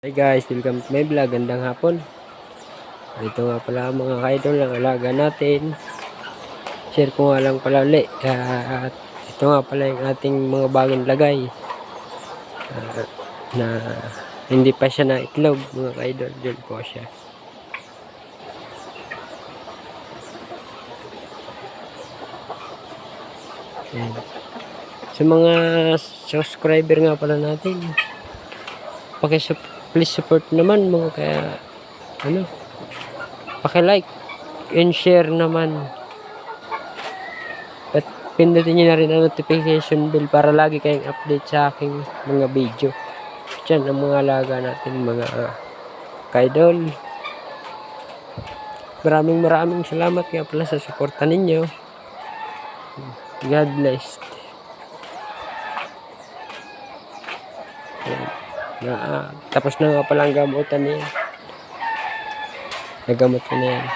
Hi guys, welcome to my vlog. Gandang hapon. Ito nga pala mga kaidol ang alaga natin. Share ko nga lang pala ulit. At ito nga pala yung ating mga bagong lagay. Na hindi pa siya na itlog mga kaidol. Diyan po siya. Ayan. Sa mga subscriber nga pala natin, please support naman mga kaya paki-like and share naman. At pindutin nyo na rin ang notification bell para lagi kayong update sa aking mga video. Diyan ang mga alaga natin mga kaidol. Maraming salamat nga pala sa suporta ninyo. God bless. Tapos na nga pala ang gamutan niya. Nagamot ko na yan.